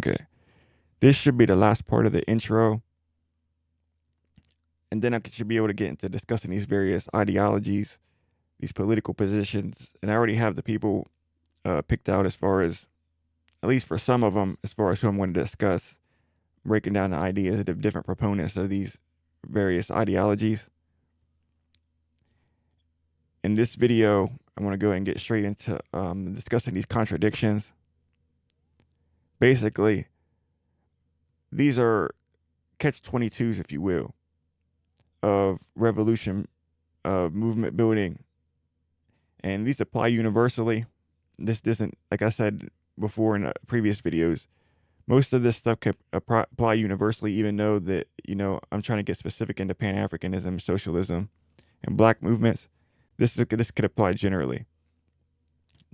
Okay. This should be the last part of the intro. And then I should be able to get into discussing these various ideologies, these political positions. And I already have the people picked out as far as, at least for some of them, as far as who I'm going to discuss, breaking down the ideas of the different proponents of these various ideologies. In this video, I want to go ahead and get straight into discussing these contradictions. Basically, these are catch-22s, if you will, of revolution, of movement building. And these apply universally. This doesn't, like I said before in previous videos, most of this stuff could apply universally, even though that, I'm trying to get specific into Pan-Africanism, socialism, and black movements. This could apply generally.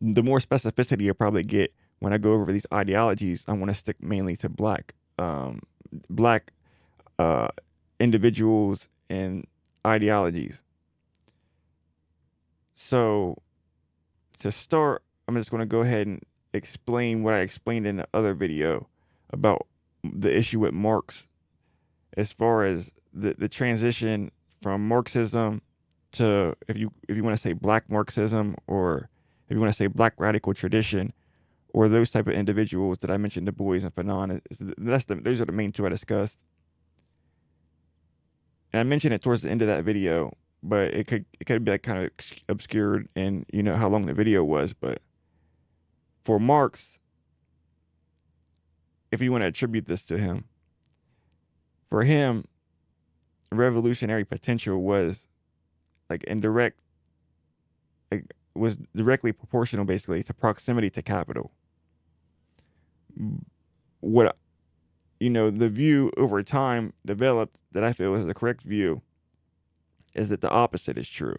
The more specificity you'll probably get when I go over these ideologies, I want to stick mainly to black individuals and ideologies. So to start, I'm just going to go ahead and explain what I explained in the other video about the issue with Marx, as far as the transition from Marxism to, if you want to say black Marxism, or if you want to say black radical tradition, or those type of individuals that I mentioned, Du Bois and Fanon. Those are the main two I discussed. And I mentioned it towards the end of that video, but it could be like kind of obscured in how long the video was. But for Marx, if you want to attribute this to him, for him, revolutionary potential was was directly proportional, basically, to proximity to capital. What the view over time developed, that I feel is the correct view, is that the opposite is true.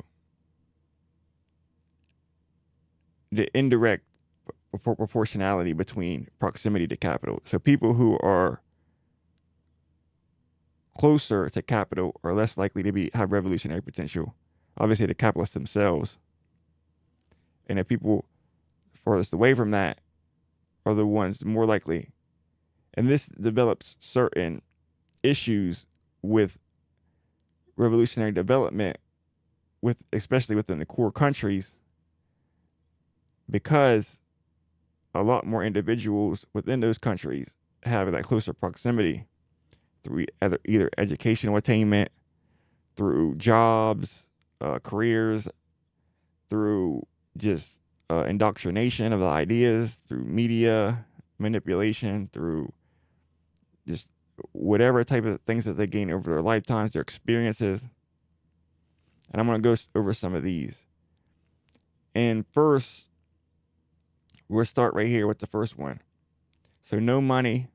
The indirect proportionality between proximity to capital. So people who are closer to capital are less likely to have revolutionary potential. Obviously, the capitalists themselves. And the people farthest away from that are the ones more likely. And this develops certain issues with revolutionary development, especially within the core countries, because a lot more individuals within those countries have that closer proximity through either educational attainment, through jobs, careers, through just indoctrination of the ideas, through media manipulation, through just whatever type of things that they gain over their lifetimes, their experiences. And I'm going to go over some of these. And first, we'll start right here with the first one. So no money,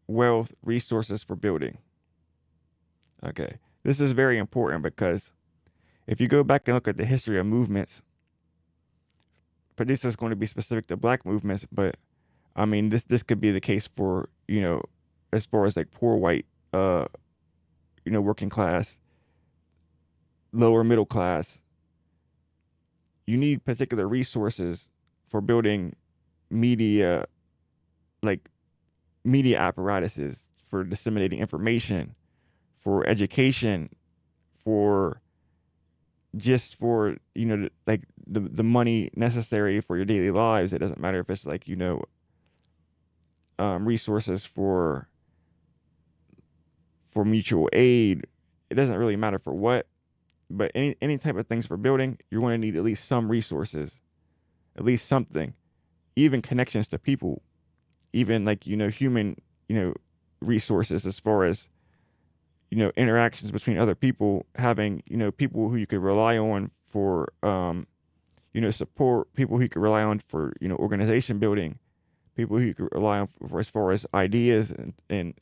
wealth, resources for building. Okay. This is very important, because if you go back and look at the history of movements, but this is going to be specific to black movements, but I mean, this could be the case for, as far as like poor white, working class, lower middle class. You need particular resources for building media apparatuses, for disseminating information, for education, for the money necessary for your daily lives. It doesn't matter if it's resources for mutual aid. It doesn't really matter for what, but any type of things for building, you're going to need at least some resources, at least something, even connections to people, even human, resources, as far as, interactions between other people, having, people who you could rely on for, support, people who you could rely on for, organization building, people who you could rely on for as far as ideas and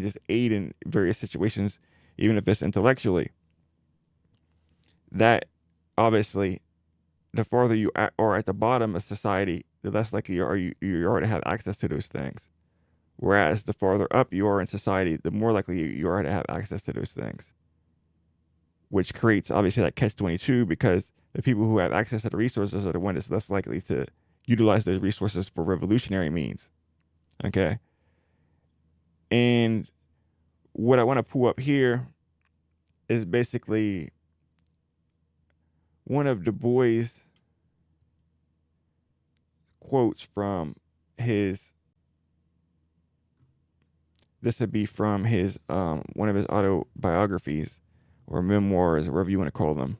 just aid in various situations, even if it's intellectually. That, obviously, the farther you are at the bottom of society, the less likely you are to have access to those things. Whereas the farther up you are in society, the more likely you are to have access to those things. Which creates, obviously, that catch-22, because the people who have access to the resources are the ones that's less likely to utilize those resources for revolutionary means. Okay. And what I want to pull up here is basically one of Du Bois' quotes from his, this would be from his, one of his autobiographies or memoirs, or whatever you want to call them.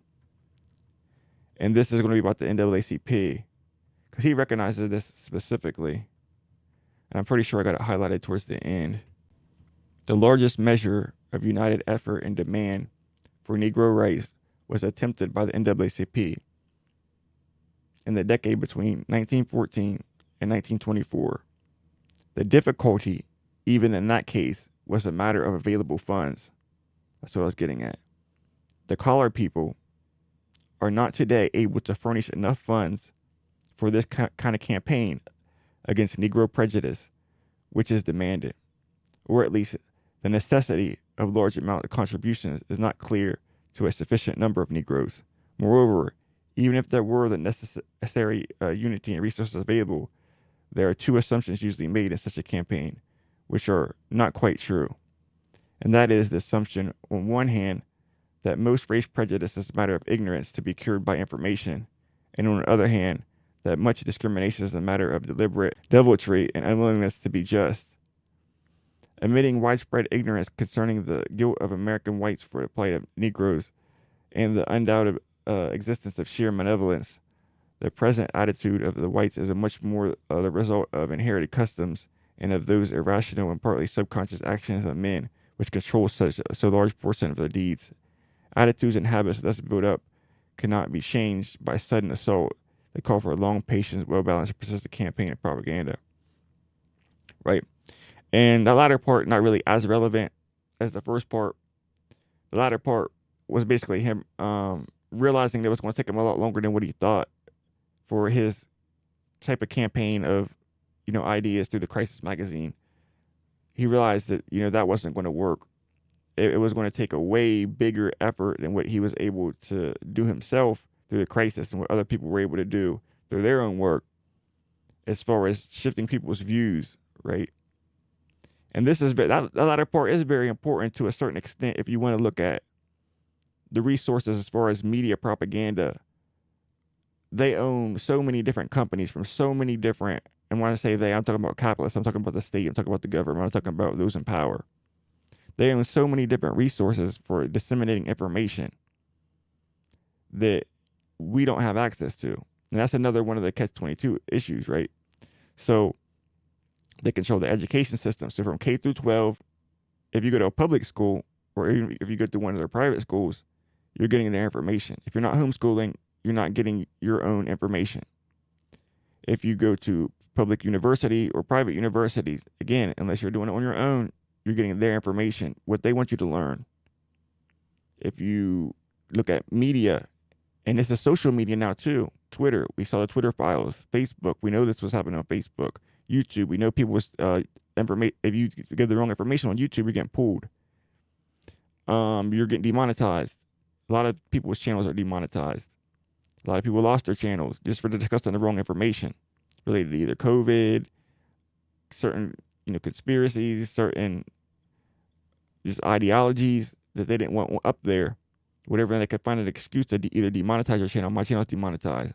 And this is going to be about the NAACP, because he recognizes this specifically. And I'm pretty sure I got it highlighted towards the end. The largest measure of united effort and demand for Negro rights was attempted by the NAACP in the decade between 1914 and 1924. The difficulty, even in that case, was a matter of available funds. That's what I was getting at. The colored people are not today able to furnish enough funds for this kind of campaign against Negro prejudice, which is demanded, or at least the necessity of large amount of contributions is not clear to a sufficient number of Negroes. Moreover, even if there were the necessary unity and resources available, there are two assumptions usually made in such a campaign, which are not quite true. And that is the assumption, on one hand, that most race prejudice is a matter of ignorance to be cured by information, and on the other hand, that much discrimination is a matter of deliberate deviltry and unwillingness to be just. Admitting widespread ignorance concerning the guilt of American whites for the plight of Negroes and the undoubted existence of sheer malevolence, the present attitude of the whites is a much more the result of inherited customs and of those irrational and partly subconscious actions of men which control so large portion of their deeds. Attitudes and habits thus built up cannot be changed by sudden assault. They call for a long, patient, well-balanced, and persistent campaign of propaganda. Right? And the latter part, not really as relevant as the first part. The latter part was basically him realizing that it was going to take him a lot longer than what he thought for his type of campaign of, ideas through the Crisis magazine. He realized that, that wasn't going to work. It was going to take a way bigger effort than what he was able to do himself through the Crisis and what other people were able to do through their own work as far as shifting people's views, right? And this is that latter part is very important to a certain extent if you want to look at the resources as far as media propaganda. They own so many different companies from so many different, and when I say they, I'm talking about capitalists, I'm talking about the state, I'm talking about the government, I'm talking about those in power. They own so many different resources for disseminating information that we don't have access to. And that's another one of the catch-22 issues, right? So they control the education system. So from K through 12, if you go to a public school or even if you go to one of their private schools, you're getting their information. If you're not homeschooling, you're not getting your own information. If you go to public university or private universities, again, unless you're doing it on your own, you're getting their information, what they want you to learn. If you look at media, and this is social media now too, Twitter, we saw the Twitter files, Facebook, we know this was happening on Facebook, YouTube, we know people's information. If you give the wrong information on YouTube, you're getting pulled. You're getting demonetized. A lot of people's channels are demonetized. A lot of people lost their channels just for discussing the wrong information related to either COVID, certain, conspiracies, certain just ideologies that they didn't want up there. Whatever, and they could find an excuse to either demonetize your channel. My channel's demonetized.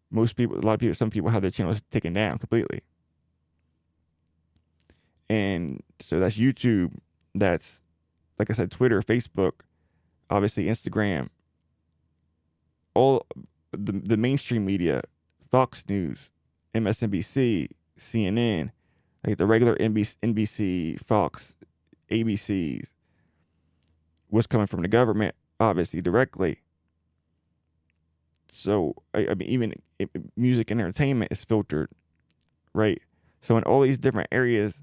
Most people, a lot of people, some people have their channels taken down completely. And so that's YouTube. That's, like I said, Twitter, Facebook, obviously Instagram. All the mainstream media, Fox News, MSNBC, CNN, like the regular NBC, Fox, ABCs, was coming from the government, obviously, directly. So, I mean, even music and entertainment is filtered, right? So, in all these different areas,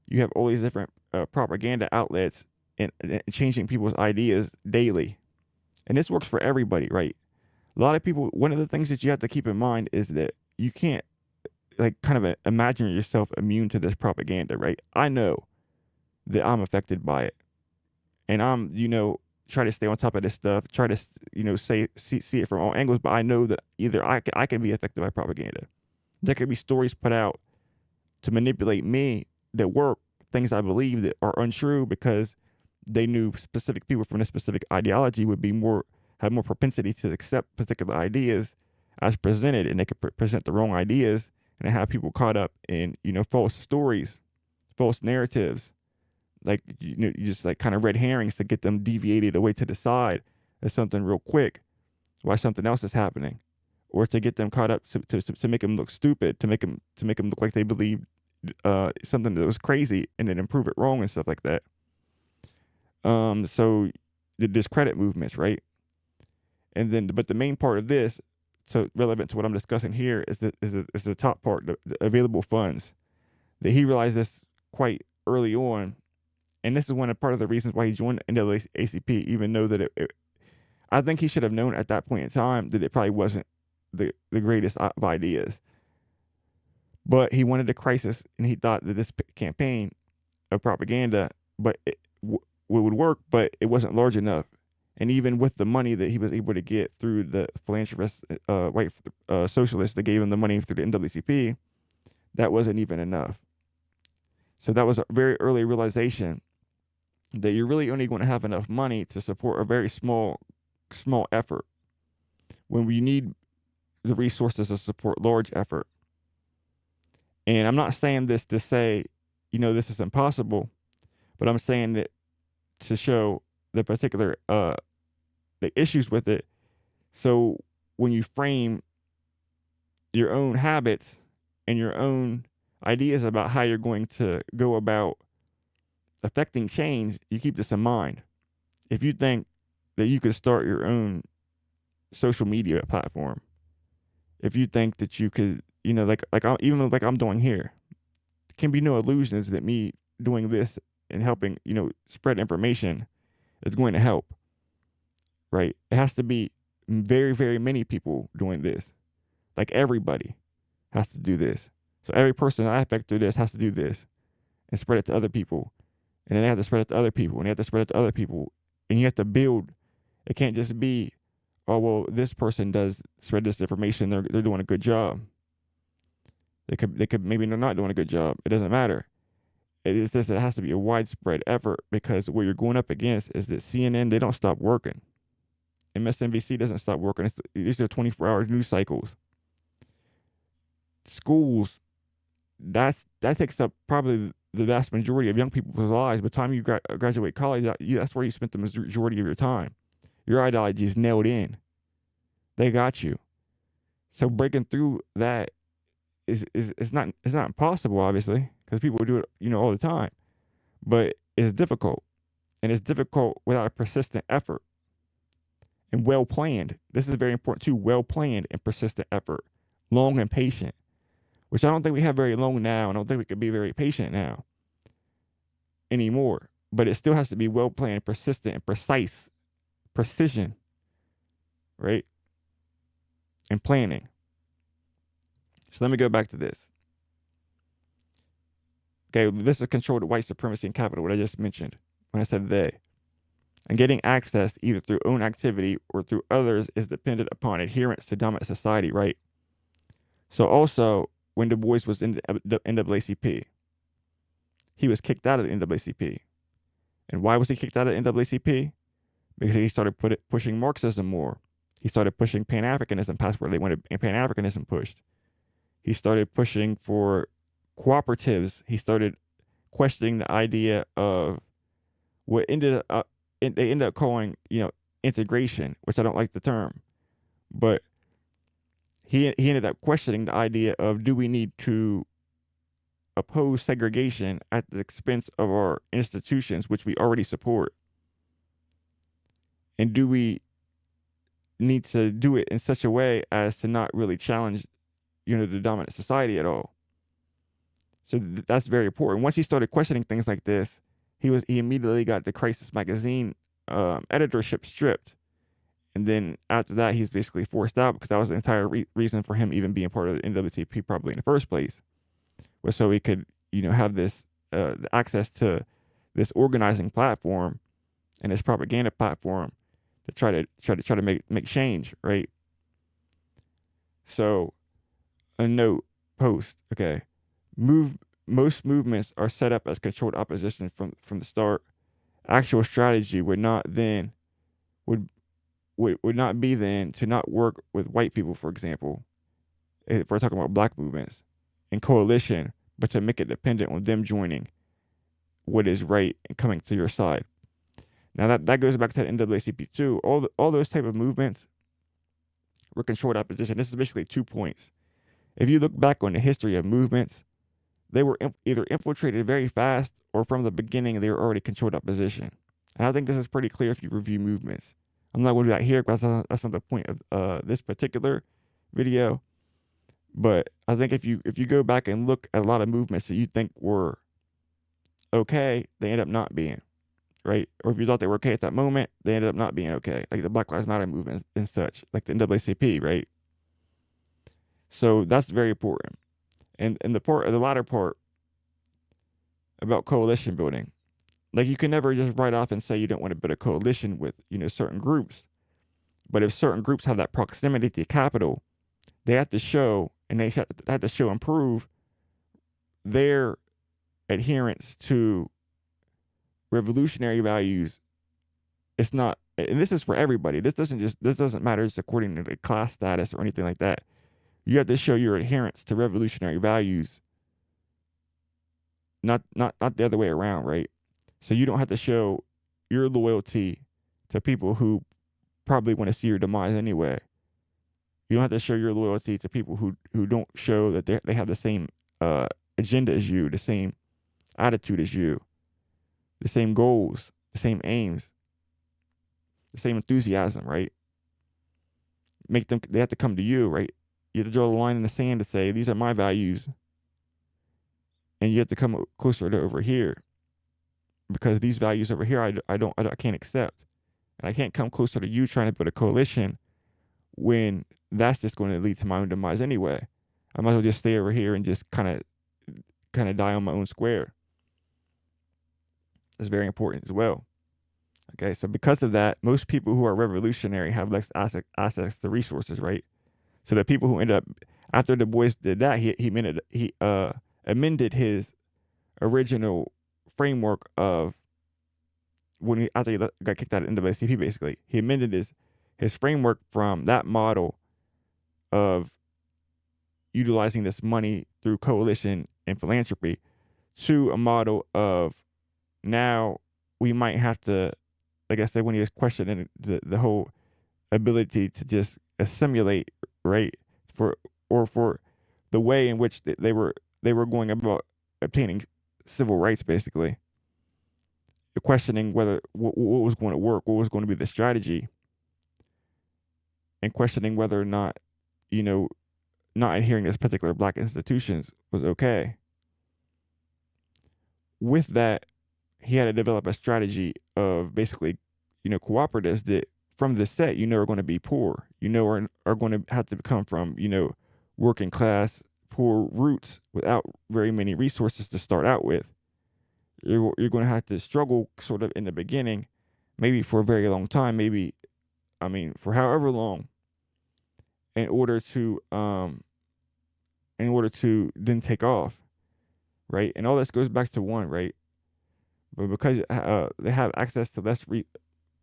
you have all these different propaganda outlets and changing people's ideas daily. And this works for everybody, right? A lot of people, one of the things that you have to keep in mind is that you can't, kind of imagine yourself immune to this propaganda, right? I know that I'm affected by it. And I'm, try to stay on top of this stuff, try to, see it from all angles. But I know that either I can be affected by propaganda. There could be stories put out to manipulate me that work, things I believe that are untrue, because they knew specific people from a specific ideology would be have more propensity to accept particular ideas as presented, and they could present the wrong ideas and have people caught up in, false stories, false narratives, like, you just like kind of red herrings to get them deviated away to the side as something real quick while something else is happening, or to get them caught up to make them look stupid, to make them look like they believe something that was crazy and then improve it wrong and stuff like that. So the discredit movements, right? And then, but the main part of this, so relevant to what I'm discussing here, is the top part, the available funds. That he realized this quite early on, and this is part of the reasons why he joined NAACP, even though that I think he should have known at that point in time that it probably wasn't the greatest of ideas. But he wanted a crisis, and he thought that this campaign of propaganda, but would work, but it wasn't large enough. And even with the money that he was able to get through the philanthropists, white socialists that gave him the money through the NAACP, that wasn't even enough. So that was a very early realization that you're really only going to have enough money to support a very small effort when we need the resources to support large effort. And I'm not saying this to say, this is impossible, but I'm saying that to show the particular the issues with it. So when you frame your own habits and your own ideas about how you're going to go about affecting change, you keep this in mind. If you think that you could start your own social media platform, if you think that you could, like I'm doing here, there can be no illusions that me doing this and helping, spread information is going to help, right? It has to be very, very many people doing this. Like everybody has to do this. So every person I affect through this has to do this and spread it to other people. And then they have to spread it to other people, and they have to spread it to other people. And you have to build. It can't just be, oh, well, this person does spread this information. They're doing a good job. They could maybe they're not doing a good job. It doesn't matter. It is just, it has to be a widespread effort, because what you're going up against is that CNN, they don't stop working. MSNBC doesn't stop working. These are 24-hour news cycles. Schools, that takes up probably the vast majority of young people's lives. By the time you graduate college, that's where you spent the majority of your time. Your ideology is nailed in. They got you. So breaking through that is not impossible, obviously, because people do it, all the time. But it's difficult, and it's difficult without a persistent effort and well planned. This is very important too. Well planned and persistent effort, long and patient, which I don't think we have very long now. I don't think we could be very patient now anymore. But it still has to be well planned, persistent, and precise. Precision, right? And planning. So let me go back to this. Okay, this is controlled white supremacy and capital, what I just mentioned when I said they. And getting access either through own activity or through others is dependent upon adherence to dominant society, right? So also, when Du Bois was in the NAACP, he was kicked out of the NAACP. And why was he kicked out of the NAACP? Because he started pushing Marxism more. He started pushing Pan-Africanism past where they wanted Pan-Africanism pushed. He started pushing for cooperatives. He started questioning the idea of what they ended up calling, integration, which I don't like the term. But he ended up questioning the idea of, do we need to oppose segregation at the expense of our institutions, which we already support? And do we need to do it in such a way as to not really challenge, the dominant society at all? So that's very important. Once he started questioning things like this, he immediately got the Crisis magazine editorship stripped. And then after that, he's basically forced out, because that was the entire reason for him even being part of the NAACP probably in the first place, was so he could, have this access to this organizing platform and this propaganda platform to try to make change, right? So a note post, okay, most movements are set up as controlled opposition from the start. Actual strategy would not then would would not be then to not work with white people, for example, if we're talking about black movements in coalition, but to make it dependent on them joining what is right and coming to your side. Now that goes back to the NAACP too. All those type of movements were controlled opposition. This is basically 2 points. If you look back on the history of movements, they were either infiltrated very fast or from the beginning they were already controlled opposition. And I think this is pretty clear if you review movements. I'm not going to do that here because that's not the point of this particular video. But I think if you go back and look at a lot of movements that you think were okay, they end up not being, right? Or if you thought they were okay at that moment, they ended up not being okay. Like the Black Lives Matter movement and such, like the NAACP, right? So that's very important. And the latter part about coalition building, like you can never just write off and say you don't want to build a coalition with, certain groups. But if certain groups have that proximity to capital, they have to show, and they have to show and prove their adherence to revolutionary values. It's not, and this is for everybody. This doesn't matter just according to the class status or anything like that. You have to show your adherence to revolutionary values, not the other way around, right? So you don't have to show your loyalty to people who probably want to see your demise anyway. You don't have to show your loyalty to people who don't show that they have the same agenda as you, the same attitude as you, the same goals, the same aims, the same enthusiasm, right? They have to come to you, right? You have to draw the line in the sand to say, these are my values. And you have to come closer to over here. Because these values over here, I can't accept. And I can't come closer to you trying to build a coalition when that's just going to lead to my own demise anyway. I might as well just stay over here and just kind of die on my own square. That's very important as well. Okay, so because of that, most people who are revolutionary have less access to resources, right? So the people who end up after Du Bois did that, he amended his original framework of after he got kicked out of NAACP. Basically, he amended his framework from that model of utilizing this money through coalition and philanthropy to a model of now we might have to, like I said, when he was questioning the whole ability to just assimilate, right, for the way in which they were going about obtaining civil rights, basically questioning whether what was going to work, what was going to be the strategy, and questioning whether or not, not adhering to particular black institutions was okay. With that, he had to develop a strategy of basically, cooperatives that from the set, are going to be poor, are going to have to come from, working class, poor roots without very many resources to start out with. You're going to have to struggle sort of in the beginning, maybe for a very long time, for however long, in order to then take off, right? And all this goes back to one, right? But because they have access to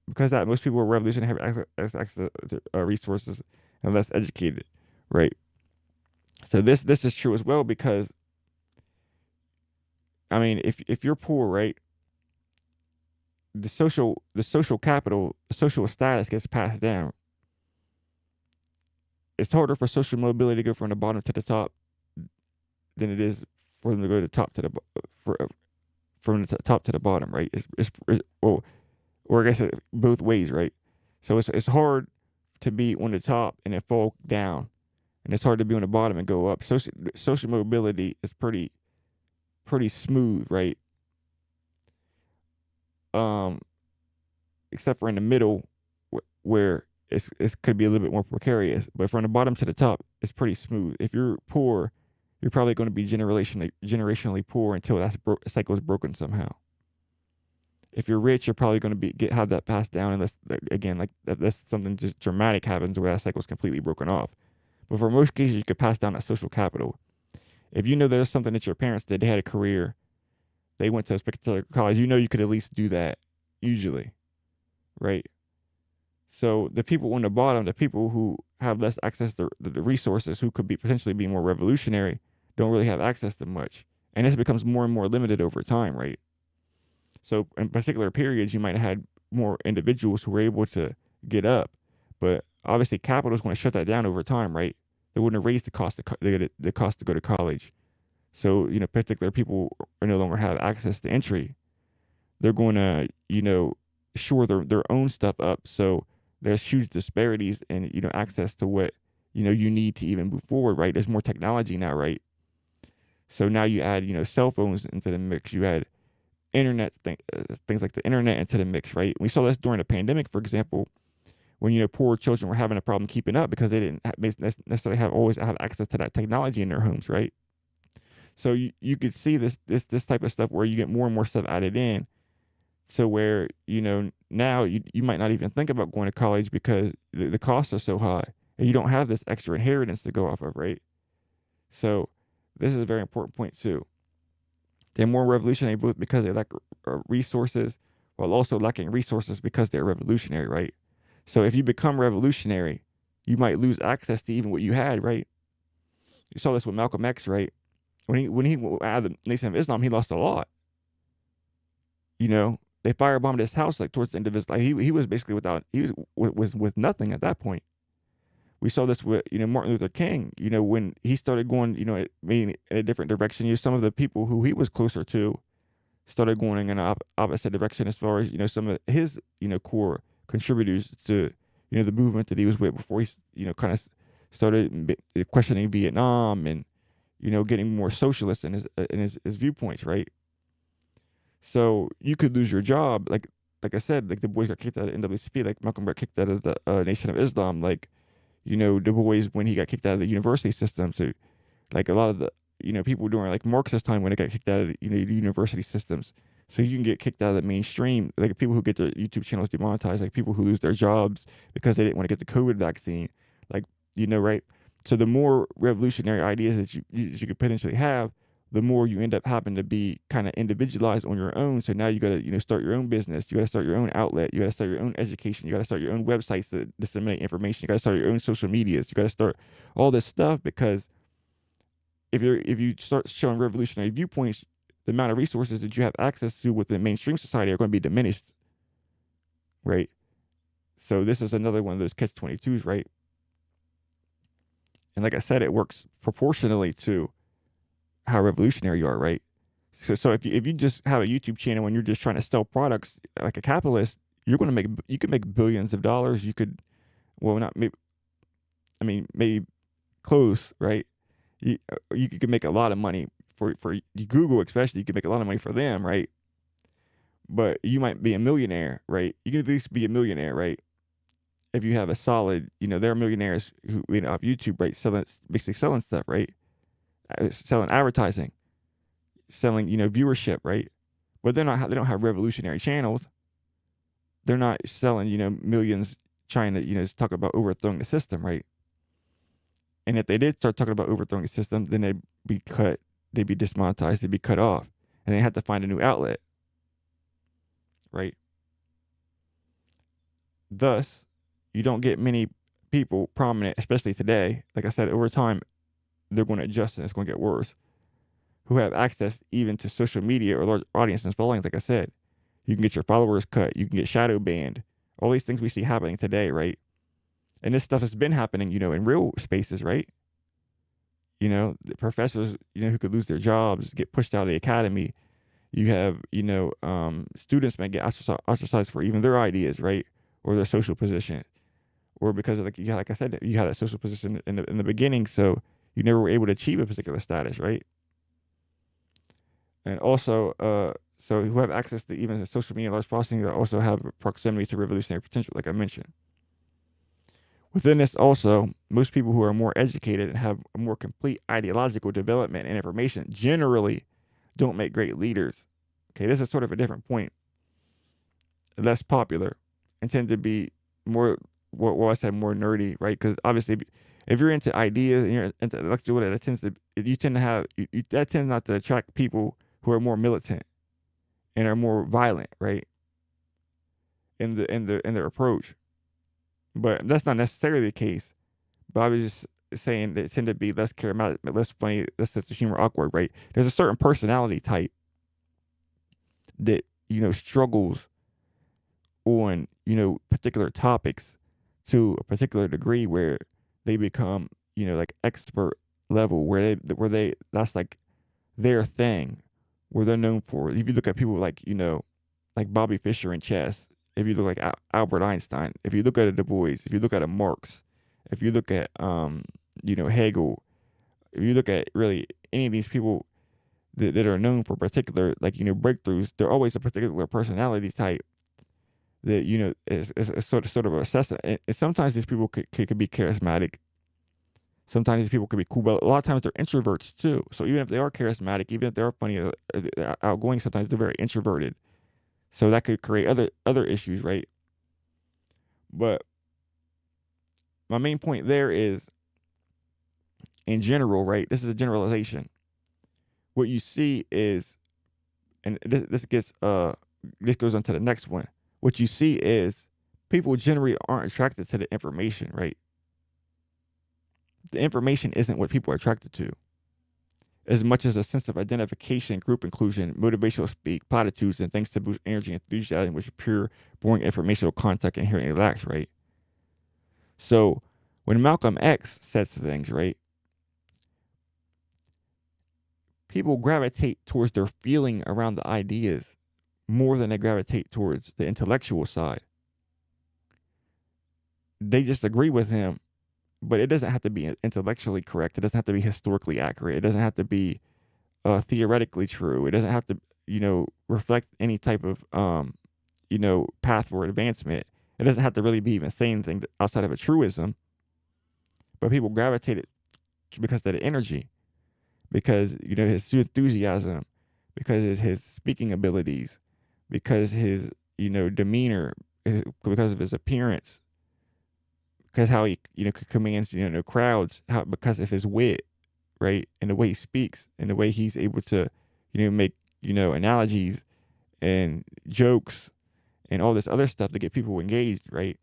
because that most people are revolutionary have access to resources and less educated, right? So this is true as well because, if you're poor, right, the social capital, the social status gets passed down. It's harder for social mobility to go from the bottom to the top than it is for them to go to the top to the from the top to the bottom, right? Or I guess both ways, right? So it's hard to be on the top and then fall down, and it's hard to be on the bottom and go up. Social mobility is pretty smooth, right? Except for in the middle where it could be a little bit more precarious. But from the bottom to the top, it's pretty smooth. If you're poor, you're probably going to be generationally poor until that cycle is broken somehow. If you're rich, you're probably going to have that passed down unless, again, that's something just dramatic happens where that cycle is completely broken off. But for most cases, you could pass down that social capital. If you know there's something that your parents did, they had a career, they went to a particular college, you know you could at least do that, usually, right? So the people on the bottom, the people who have less access to the resources, who could be potentially be more revolutionary, don't really have access to much. And this becomes more and more limited over time, right? So in particular periods, you might have had more individuals who were able to get up, but obviously capital is going to shut that down over time, right? They wouldn't have raised the cost of the cost to go to college. So particular people no longer have access to entry. They're going to shore their own stuff up. So there's huge disparities in access to what you need to even move forward, right? There's more technology now, right? So now you add cell phones into the mix. You add things like the internet into the mix, right? We saw this during the pandemic, for example, when poor children were having a problem keeping up because they didn't necessarily always have access to that technology in their homes, right? So you could see this type of stuff where you get more and more stuff added in, so where now you might not even think about going to college because the costs are so high, and you don't have this extra inheritance to go off of, right? So this is a very important point too. They're more revolutionary both because they lack resources, while also lacking resources because they're revolutionary, right? So if you become revolutionary, you might lose access to even what you had, right? You saw this with Malcolm X, right? When he out of the Nation of Islam, he lost a lot. They firebombed his house like towards the end of his life. He was basically was with nothing at that point. We saw this with Martin Luther King. When he started going maybe in a different direction. Some of the people who he was closer to started going in an opposite direction as far as some of his core contributors to the movement that he was with before he kind of started questioning Vietnam and getting more socialist in his viewpoints, right? So you could lose your job, like I said, like the boys got kicked out of NAACP, like Malcolm got kicked out of the Nation of Islam, like Du Bois when he got kicked out of the university system. So like a lot of the people during like Marxist time when they got kicked out of the university systems. So you can get kicked out of the mainstream, like people who get their YouTube channels demonetized, like people who lose their jobs because they didn't want to get the COVID vaccine, like right. So the more revolutionary ideas that you could potentially have, the more you end up having to be kind of individualized on your own. So now you got to start your own business. You got to start your own outlet. You got to start your own education. You got to start your own websites to disseminate information. You got to start your own social medias. You got to start all this stuff because if you start showing revolutionary viewpoints, the amount of resources that you have access to within mainstream society are going to be diminished, right? So this is another one of those catch-22s, right? And like I said, it works proportionally to how revolutionary you are, right? So if you just have a YouTube channel and you're just trying to sell products like a capitalist, you can make billions of dollars. You could, well, not maybe, I mean, maybe close, right? You could make a lot of money for Google, especially. You could make a lot of money for them, right? But you might be a millionaire, right? You can at least be a millionaire, right? If you have a solid, there are millionaires who off YouTube, right, basically selling stuff, right? Selling advertising, selling viewership, right? But they don't have revolutionary channels. They're not selling millions trying to talk about overthrowing the system, right? And if they did start talking about overthrowing the system, then they'd be demonetized, they'd be cut off, and they had to find a new outlet, right? Thus, you don't get many people prominent, especially today. Like I said, over time, they're going to adjust and it's going to get worse, who have access even to social media or large audiences and followings. Like I said, you can get your followers cut, you can get shadow banned, all these things we see happening today, right? And this stuff has been happening, in real spaces, right? The professors, who could lose their jobs, get pushed out of the academy. You have, students may get ostracized for even their ideas, right? Or their social position. Or because of like I said, you had a social position in the beginning, so you never were able to achieve a particular status, right? And also, so who have access to even social media and large processing that also have proximity to revolutionary potential, like I mentioned. Within this also, most people who are more educated and have a more complete ideological development and information generally don't make great leaders. Okay, this is sort of a different point. Less popular and tend to be more, what I said, more nerdy, right? Because obviously, If you're into ideas and you're into intellectual, that tends to you tend to have that tends not to attract people who are more militant and are more violent, right? In their approach. But that's not necessarily the case. But I was just saying they tend to be less charismatic, less funny, less sense of humor, awkward, right? There's a certain personality type that struggles on particular topics to a particular degree where they become like expert level where they that's like their thing, where they're known for. If you look at people like like Bobby Fischer in chess, if you look like Albert Einstein, if you look at a Du Bois, if you look at a Marx, if you look at Hegel, if you look at really any of these people that are known for particular like breakthroughs, they're always a particular personality type that is sort of assessed. And sometimes these people could be charismatic. Sometimes these people could be cool, but a lot of times they're introverts too. So even if they are charismatic, even if they are funny, outgoing, sometimes they're very introverted. So that could create other issues, right? But my main point there is, in general, right? This is a generalization. What you see is, and this goes on to the next one. What you see is people generally aren't attracted to the information, right? The information isn't what people are attracted to, as much as a sense of identification, group inclusion, motivational speak, platitudes, and things to boost energy and enthusiasm, which is pure, boring informational content inherently lacks, right? So when Malcolm X says things, right, people gravitate towards their feeling around the ideas more than they gravitate towards the intellectual side. They just agree with him, but it doesn't have to be intellectually correct. It doesn't have to be historically accurate. It doesn't have to be theoretically true. It doesn't have to, reflect any type of, path for advancement. It doesn't have to really be even saying anything outside of a truism. But people gravitate it because of the energy, because his enthusiasm, because his speaking abilities, because his demeanor, because of his appearance, because how he commands crowds, because of his wit, right, and the way he speaks, and the way he's able to make analogies and jokes and all this other stuff to get people engaged, right?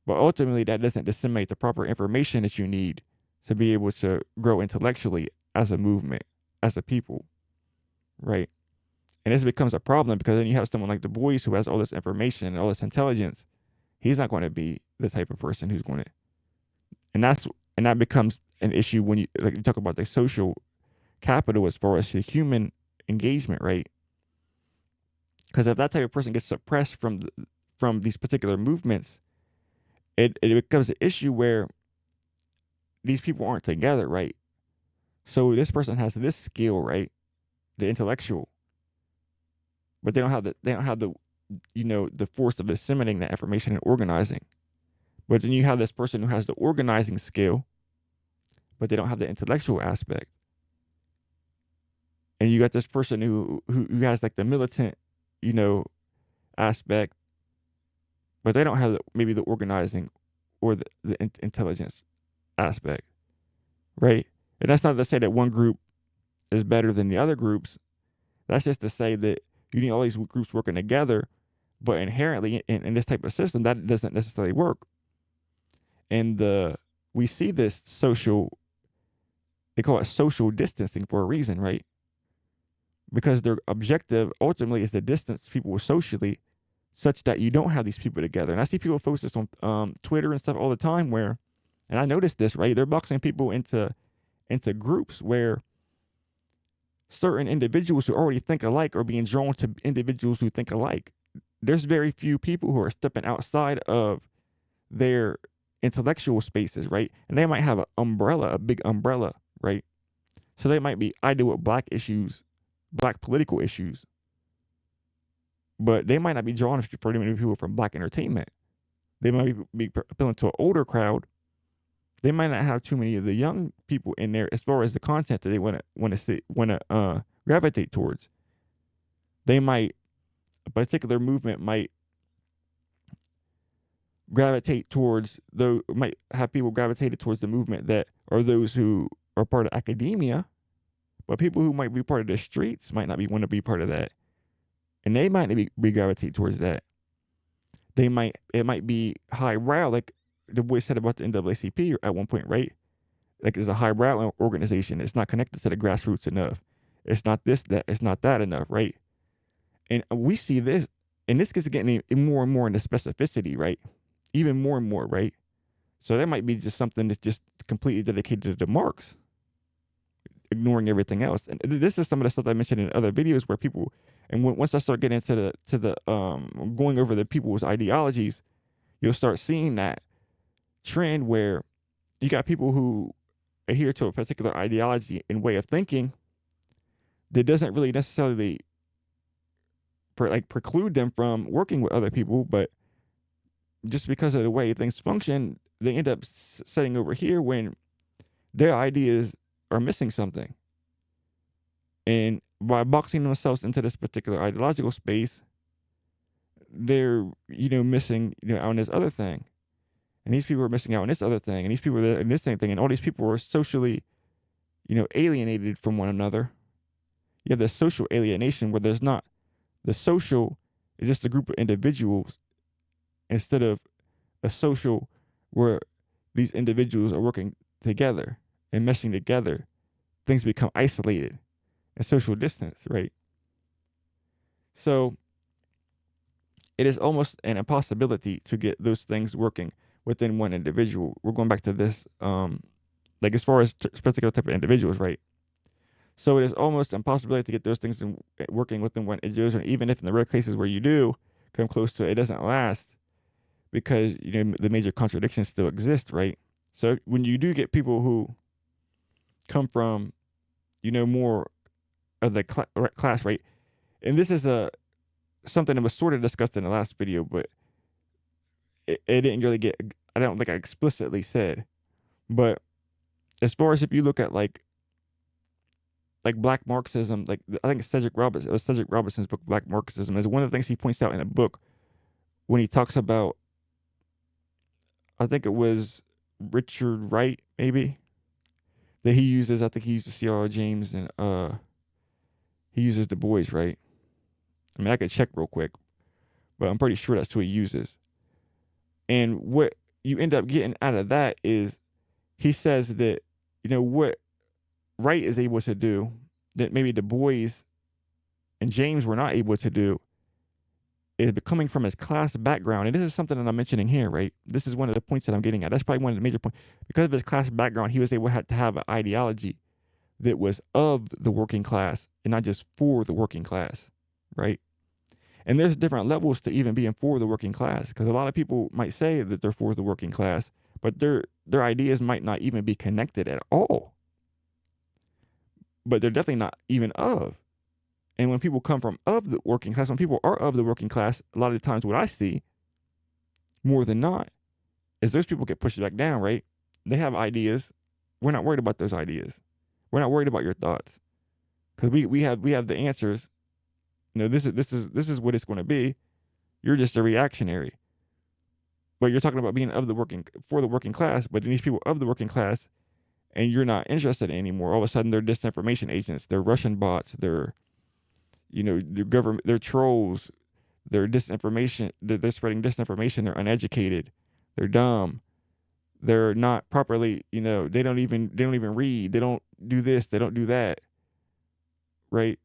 But ultimately, that doesn't disseminate the proper information that you need to be able to grow intellectually as a movement, as a people, right? And this becomes a problem because then you have someone like Du Bois who has all this information and all this intelligence. He's not going to be the type of person who's going to, and that becomes an issue when you talk about the social capital as far as the human engagement, right? Because if that type of person gets suppressed from these particular movements, it becomes an issue where these people aren't together, right? So this person has this skill, right, the intellectual, but they don't have the the force of disseminating that information and organizing. But then you have this person who has the organizing skill, but they don't have the intellectual aspect. And you got this person who has like the militant, you know, aspect, but they don't have maybe the organizing or the intelligence aspect, right? And that's not to say that one group is better than the other groups. That's just to say that you need all these groups working together, but inherently in this type of system, that doesn't necessarily work. And we see this they call it social distancing for a reason, right? Because their objective ultimately is to distance people socially such that you don't have these people together. And I see people post this on Twitter and stuff all the time where, and I noticed this, right? They're boxing people into groups where certain individuals who already think alike are being drawn to individuals who think alike. There's very few people who are stepping outside of their intellectual spaces, right? And they might have an umbrella, a big umbrella, right? So they might be, I deal with black issues, black political issues, but they might not be drawn for many people from black entertainment. They might be appealing to an older crowd. They might not have too many of the young people in there as far as the content that they want to gravitate towards. They might, a particular movement might gravitate towards those, might have people gravitated towards the movement that are those who are part of academia, but people who might be part of the streets might not want to be part of that, and they might be gravitate towards that. It might be highbrow, like the boy said about the NAACP at one point, right? Like it's a highbrow organization. It's not connected to the grassroots enough. It's not this, that, it's not that enough, right? And we see this, and this gets getting more and more into specificity, right? Even more and more, right? So that might be just something that's just completely dedicated to the marks, ignoring everything else. And this is some of the stuff I mentioned in other videos where people, and once I start getting into the going over the people's ideologies, you'll start seeing that trend where you got people who adhere to a particular ideology and way of thinking that doesn't really necessarily preclude them from working with other people, but just because of the way things function, they end up sitting over here when their ideas are missing something. And by boxing themselves into this particular ideological space, they're, missing, out on this other thing. And these people are missing out on this other thing. And these people are in this same thing. And all these people are socially, alienated from one another. You have this social alienation where there's not, the social is just a group of individuals instead of a social where these individuals are working together and meshing together. Things become isolated and social distance, right? So it is almost an impossibility to get those things working within one individual. We're going back to this, like as far as particular type of individuals, right? So it is almost impossibility to get those things working within one individual. And even if in the rare cases where you do come close to it, it doesn't last because, the major contradictions still exist, right? So when you do get people who come from, more of the class, right? And this is something that was sort of discussed in the last video, but it didn't really get, I don't think I explicitly said, but as far as if you look at like Black Marxism, like I think Cedric Robinson's book, Black Marxism, is one of the things he points out in a book when he talks about, I think it was Richard Wright, maybe, that he uses. I think he uses C.R. James and he uses Du Bois, right? I mean, I could check real quick, but I'm pretty sure that's who he uses. And what you end up getting out of that is he says that, what Wright is able to do that maybe Du Bois and James were not able to do is coming from his class background. And this is something that I'm mentioning here, right? This is one of the points that I'm getting at. That's probably one of the major points. Because of his class background, he was able to have an ideology that was of the working class and not just for the working class, right? And there's different levels to even being for the working class, because a lot of people might say that they're for the working class, but their ideas might not even be connected at all. But they're definitely not even of. And when people come from of the working class, when people are of the working class, a lot of the times what I see, more than not, is those people get pushed back down, right? They have ideas. We're not worried about those ideas. We're not worried about your thoughts, because we have the answers. This is what it's going to be. You're just a reactionary. But you're talking about being for the working class, but then these people of the working class, and you're not interested anymore. All of a sudden, they're disinformation agents. They're Russian bots. They're, they're government. They're trolls. They're disinformation. They're spreading disinformation. They're uneducated. They're dumb. They're not properly. They don't even read. They don't do this. They don't do that. Right.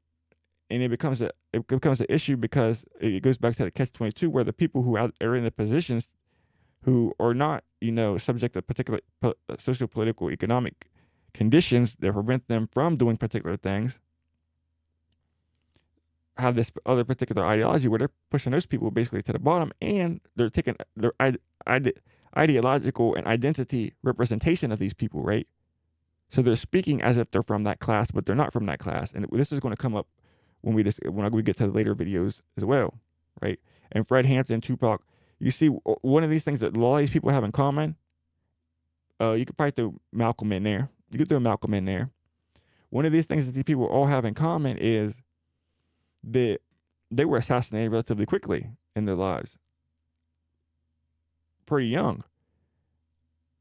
And it becomes an issue because it goes back to the catch-22, where the people who are in the positions who are not, subject to particular social, political, economic conditions that prevent them from doing particular things, have this other particular ideology where they're pushing those people basically to the bottom, and they're taking their ideological and identity representation of these people, right? So they're speaking as if they're from that class, but they're not from that class. And this is going to come up when we get to the later videos as well, right? And Fred Hampton, Tupac, you see one of these things that a lot of these people have in common. You could probably throw Malcolm in there. You could throw Malcolm in there. One of these things that these people all have in common is that they were assassinated relatively quickly in their lives. pretty young,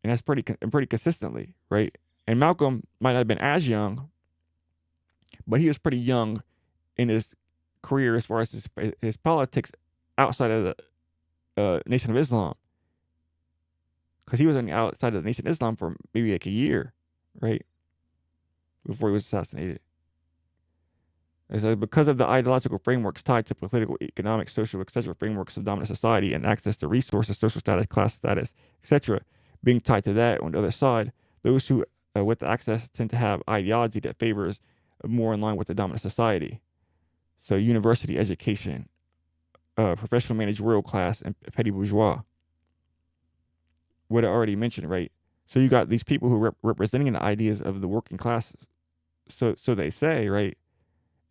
and that's pretty consistently, right? And Malcolm might not have been as young, but he was pretty young in his career as far as his politics outside of the Nation of Islam, because he was on the outside of the Nation of Islam for maybe like a year, right, before he was assassinated. And so because of the ideological frameworks tied to political, economic, social, etc. frameworks of dominant society and access to resources, social status, class status, etc., being tied to that on the other side, those who with access tend to have ideology that favors more in line with the dominant society. So university education, professional managerial class, and petty bourgeois. What I already mentioned, right? So you got these people who representing the ideas of the working classes. So they say, right?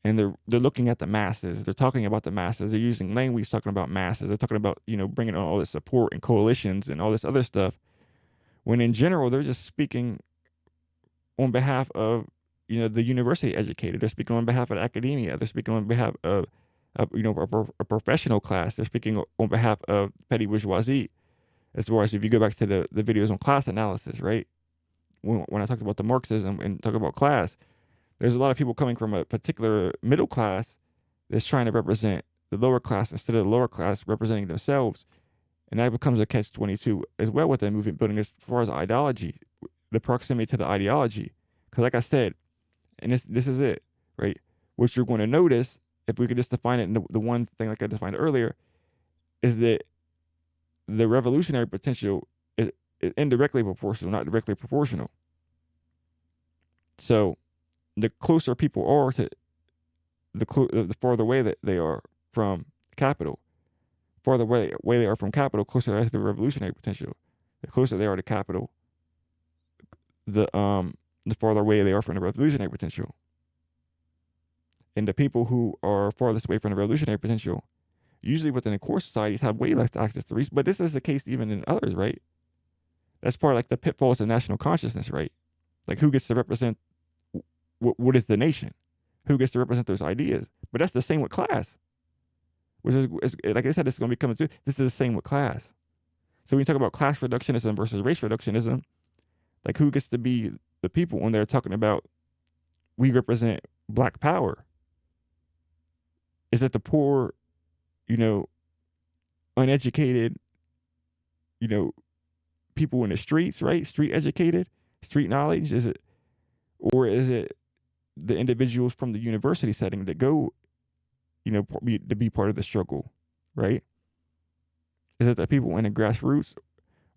And they're looking at the masses. They're talking about the masses. They're using language talking about masses. They're talking about, bringing on all this support and coalitions and all this other stuff. When in general, they're just speaking on behalf of, the university educated. They're speaking on behalf of academia. They're speaking on behalf of, a professional class. They're speaking on behalf of petty bourgeoisie. As far as if you go back to the videos on class analysis, right? When I talked about the Marxism and talk about class, there's a lot of people coming from a particular middle class that's trying to represent the lower class instead of the lower class representing themselves. And that becomes a catch-22 as well with the movement building as far as ideology, the proximity to the ideology. Because like I said, and this is it, right? What you're going to notice, if we could just define it in the one thing like I defined earlier, is that the revolutionary potential is indirectly proportional, not directly proportional. So the closer people are to the farther away that they are from capital, farther away they are from capital, closer they are to the revolutionary potential. The closer they are to capital, the farther away they are from the revolutionary potential. And the people who are farthest away from the revolutionary potential, usually within the core societies, have way less access to resources. But this is the case even in others, right? That's part of like the pitfalls of national consciousness, right? Like who gets to represent what is the nation? Who gets to represent those ideas? But that's the same with class. Which is like I said, this is going to be coming through. This is the same with class. So when you talk about class reductionism versus race reductionism, like who gets to be the people when they're talking about we represent black power? Is it the poor, uneducated, people in the streets, right? Street educated, street knowledge? Is it, or is it the individuals from the university setting that go, to be part of the struggle, right? Is it the people in the grassroots,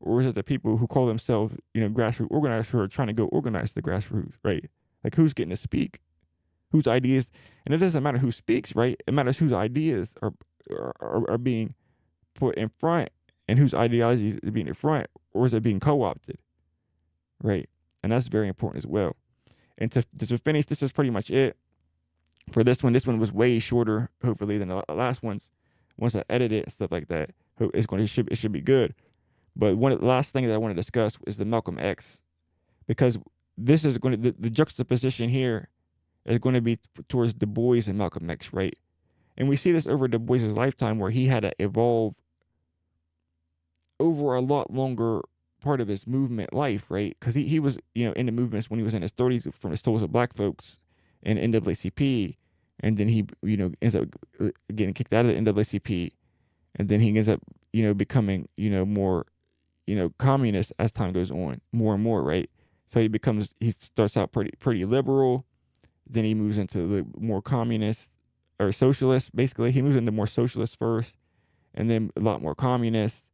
or is it the people who call themselves, grassroots organizers who are trying to go organize the grassroots, right? Like who's getting to speak, whose ideas, and it doesn't matter who speaks, right? It matters whose ideas are being put in front and whose ideologies are being in front, or is it being co-opted, right? And that's very important as well. And to finish, this is pretty much it for this one. This one was way shorter, hopefully, than the last ones. Once I edit it and stuff like that, it should be good. But one of the last thing that I want to discuss is the Malcolm X, because this is going to the juxtaposition here is going to be towards Du Bois and Malcolm X, right? And we see this over Du Bois's lifetime, where he had to evolve over a lot longer part of his movement life, right? Because he was, in the movements when he was in his 30s from the Souls of Black Folks and NAACP, and then he, ends up getting kicked out of the NAACP, and then he ends up, becoming, more, communist as time goes on, more and more, right? So he starts out pretty liberal, then he moves into the more communist or socialist. Basically, he moves into more socialist first, and then a lot more communist.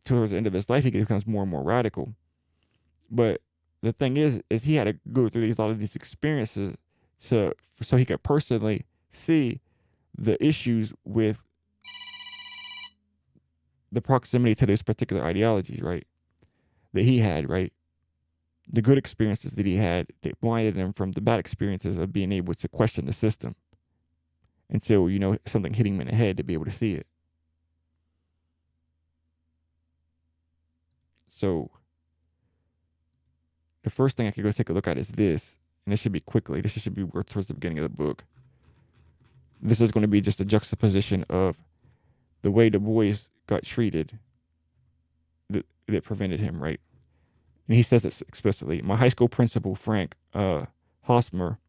Towards the end of his life, he becomes more and more radical. But the thing is he had to go through a lot of these experiences so he could personally see the issues with the proximity to those particular ideologies, right? That he had, right? The good experiences that he had, that blinded him from the bad experiences of being able to question the system until, something hit him in the head to be able to see it. So the first thing I could go take a look at is this, and this should be quickly. This should be towards the beginning of the book. This is going to be just a juxtaposition of the way Du Bois got treated that prevented him, right? And he says this explicitly. My high school principal, Frank Hosmer,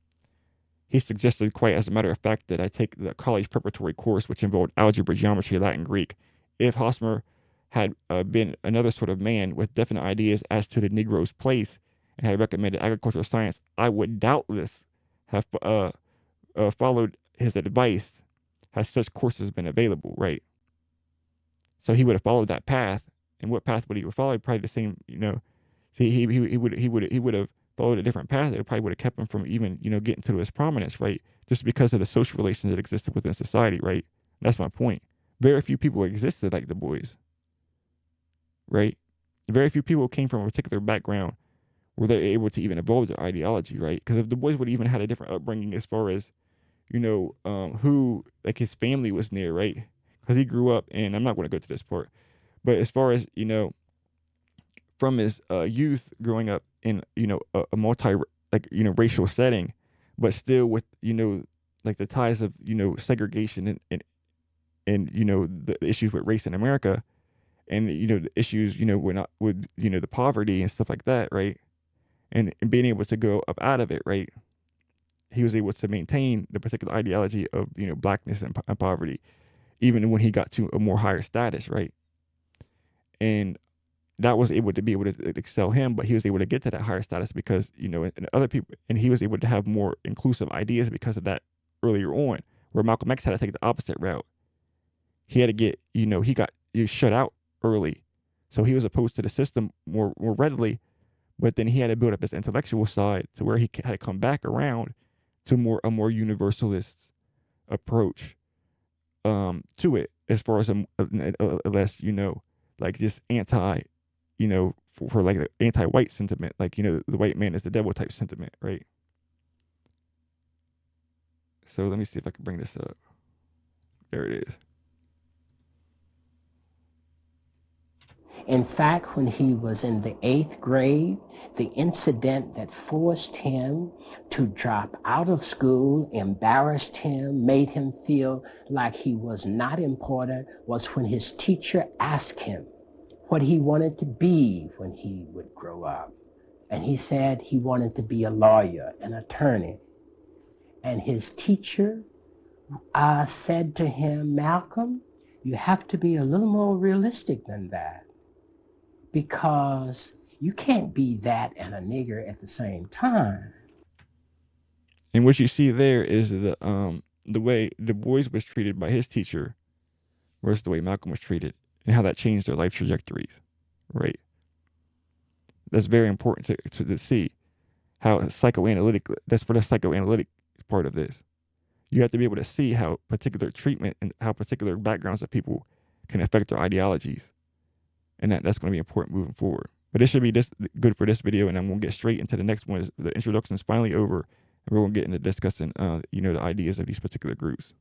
he suggested, quite as a matter of fact, that I take the college preparatory course, which involved algebra, geometry, Latin, Greek. If Hosmer had been another sort of man with definite ideas as to the Negro's place and had recommended agricultural science, I would doubtless have followed his advice had such courses been available, right? So he would have followed that path. And what path would he have followed? Probably the same, he would have followed a different path. It probably would have kept him from even, getting to his prominence, right? Just because of the social relations that existed within society, right? That's my point. Very few people existed like the boys, right? Very few people came from a particular background where they're able to even evolve their ideology, right? Because if the boys would have even had a different upbringing as far as, who, like, his family was near, right? Because he grew up, and I'm not going to go to this part, but as far as, from his youth growing up in, a multi, racial setting, but still with, like the ties of, segregation and the issues with race in America, and, the issues, we're not with, the poverty and stuff like that, right? And being able to go up out of it, right? He was able to maintain the particular ideology of, blackness and poverty, even when he got to a more higher status, right? And that was able to excel him, but he was able to get to that higher status because, and other people, and he was able to have more inclusive ideas because of that earlier on, where Malcolm X had to take the opposite route. He had to get, he got shut out early. So he was opposed to the system more readily, but then he had to build up his intellectual side to where he had to come back around to a more universalist approach to it, as far as a less, like just anti, for like the anti-white sentiment, like, the white man is the devil type sentiment, right? So let me see if I can bring this up. There it is. In fact, when he was in the 8th grade, the incident that forced him to drop out of school, embarrassed him, made him feel like he was not important, was when his teacher asked him what he wanted to be when he would grow up. And he said he wanted to be a lawyer, an attorney. And his teacher said to him, Malcolm, you have to be a little more realistic than that, because you can't be that and a nigger at the same time. And what you see there is the way Du Bois was treated by his teacher versus the way Malcolm was treated, and how that changed their life trajectories, right? That's very important to see how psychoanalytic, that's for the psychoanalytic part of this. You have to be able to see how particular treatment and how particular backgrounds of people can affect their ideologies. And that's going to be important moving forward. But this should be good for this video, and I'm going to get straight into the next one. The introduction is finally over, and we're going to get into discussing, the ideas of these particular groups.